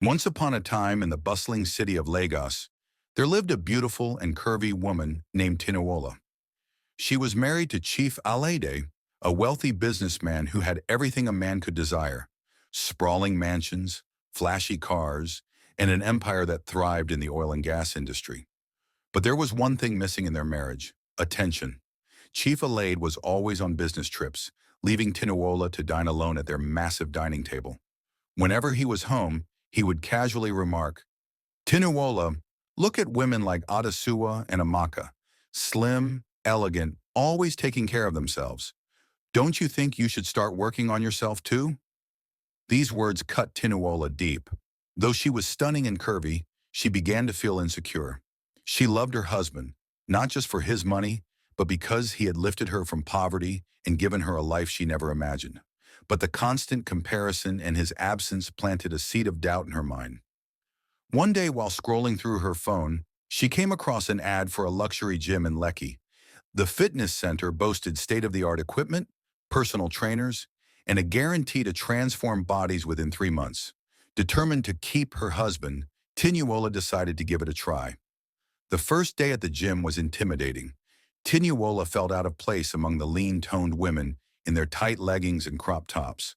Once upon a time in the bustling city of Lagos, there lived a beautiful and curvy woman named Tinuola. She was married to Chief Alade, a wealthy businessman who had everything a man could desire: sprawling mansions, flashy cars, and an empire that thrived in the oil and gas industry. But there was one thing missing in their marriage: attention. Chief Alade was always on business trips, leaving Tinuola to dine alone at their massive dining table. Whenever he was home, he would casually remark, "Tinuola, look at women like Adesua and Amaka. Slim, elegant, always taking care of themselves. Don't you think you should start working on yourself too?" These words cut Tinuola deep. Though she was stunning and curvy, she began to feel insecure. She loved her husband, not just for his money, but because he had lifted her from poverty and given her a life she never imagined. But the constant comparison and his absence planted a seed of doubt in her mind. One day while scrolling through her phone, she came across an ad for a luxury gym in Lekki. The fitness center boasted state-of-the-art equipment, personal trainers, and a guarantee to transform bodies within 3 months. Determined to keep her husband, Tinuola decided to give it a try. The first day at the gym was intimidating. Tinuola felt out of place among the lean-toned women in their tight leggings and crop tops.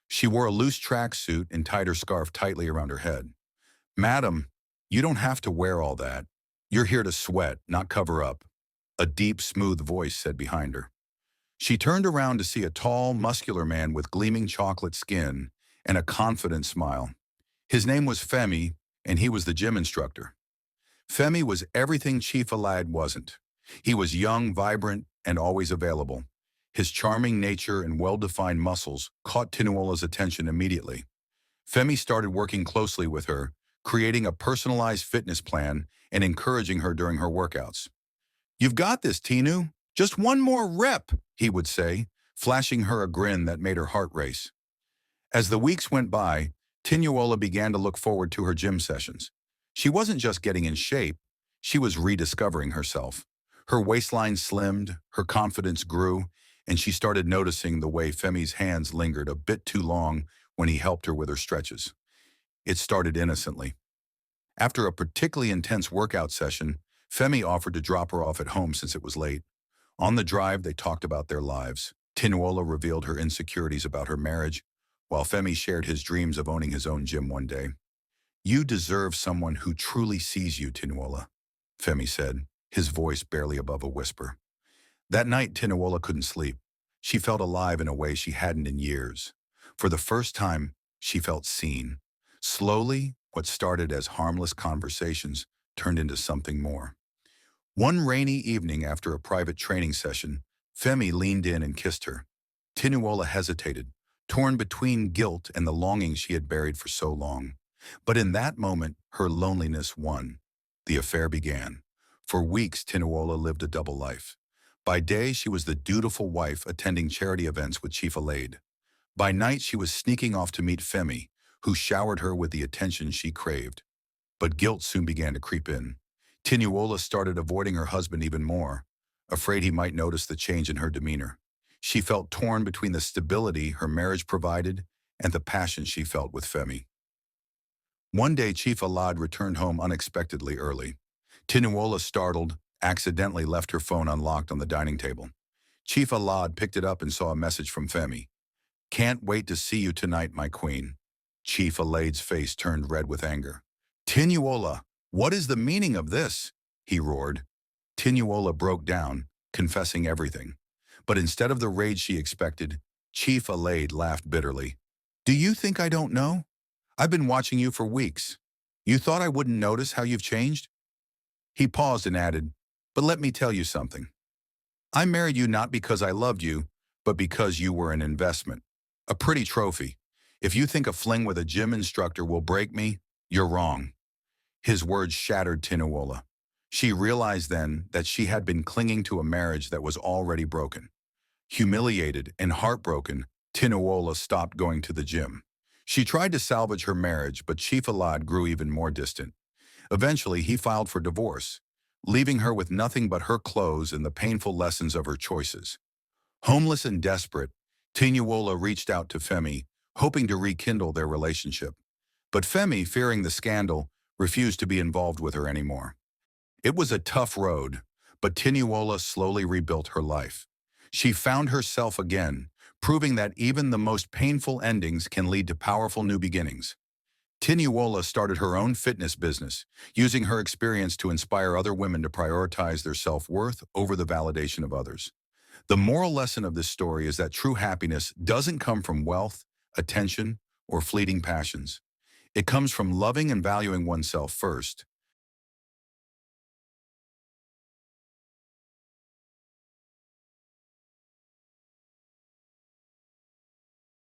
She wore a loose tracksuit and tied her scarf tightly around her head. "Madam, you don't have to wear all that. You're here to sweat, not cover up," a deep, smooth voice said behind her. She turned around to see a tall, muscular man with gleaming chocolate skin and a confident smile. His name was Femi, and he was the gym instructor. Femi was everything Chief Alad wasn't. He was young, vibrant, and always available. His charming nature and well-defined muscles caught Tinuola's attention immediately. Femi started working closely with her, creating a personalized fitness plan and encouraging her during her workouts. "You've got this, Tinu. Just one more rep," he would say, flashing her a grin that made her heart race. As the weeks went by, Tinuola began to look forward to her gym sessions. She wasn't just getting in shape, she was rediscovering herself. Her waistline slimmed, her confidence grew, and she started noticing the way Femi's hands lingered a bit too long when he helped her with her stretches. It started innocently. After a particularly intense workout session, Femi offered to drop her off at home since it was late. On the drive, they talked about their lives. Tinuola revealed her insecurities about her marriage, while Femi shared his dreams of owning his own gym one day. "You deserve someone who truly sees you, Tinuola," Femi said, his voice barely above a whisper. That night, Tinuola couldn't sleep. She felt alive in a way she hadn't in years. For the first time, she felt seen. Slowly, what started as harmless conversations turned into something more. One rainy evening after a private training session, Femi leaned in and kissed her. Tinuola hesitated, torn between guilt and the longing she had buried for so long. But in that moment, her loneliness won. The affair began. For weeks, Tinuola lived a double life. By day, she was the dutiful wife attending charity events with Chief Alade. By night, she was sneaking off to meet Femi, who showered her with the attention she craved. But guilt soon began to creep in. Tinuola started avoiding her husband even more, afraid he might notice the change in her demeanor. She felt torn between the stability her marriage provided and the passion she felt with Femi. One day, Chief Alad returned home unexpectedly early. Tinuola, startled, accidentally left her phone unlocked on the dining table. Chief Alad picked it up and saw a message from Femi. "Can't wait to see you tonight, my queen." Chief Alade's face turned red with anger. "Tinuola, what is the meaning of this?" he roared. Tinuola broke down, confessing everything. But instead of the rage she expected, Chief Alade laughed bitterly. "Do you think I don't know? I've been watching you for weeks. You thought I wouldn't notice how you've changed?" He paused and added, "But let me tell you something. I married you not because I loved you, but because you were an investment. A pretty trophy. If you think a fling with a gym instructor will break me, you're wrong." His words shattered Tinuola. She realized then that she had been clinging to a marriage that was already broken. Humiliated and heartbroken, Tinuola stopped going to the gym. She tried to salvage her marriage, but Chief Alad grew even more distant. Eventually, he filed for divorce, leaving her with nothing but her clothes and the painful lessons of her choices. Homeless and desperate, Tinuola reached out to Femi, hoping to rekindle their relationship. But Femi, fearing the scandal, refused to be involved with her anymore. It was a tough road, but Tinuola slowly rebuilt her life. She found herself again, proving that even the most painful endings can lead to powerful new beginnings. Tinuola started her own fitness business, using her experience to inspire other women to prioritize their self-worth over the validation of others. The moral lesson of this story is that true happiness doesn't come from wealth, attention, or fleeting passions. It comes from loving and valuing oneself first.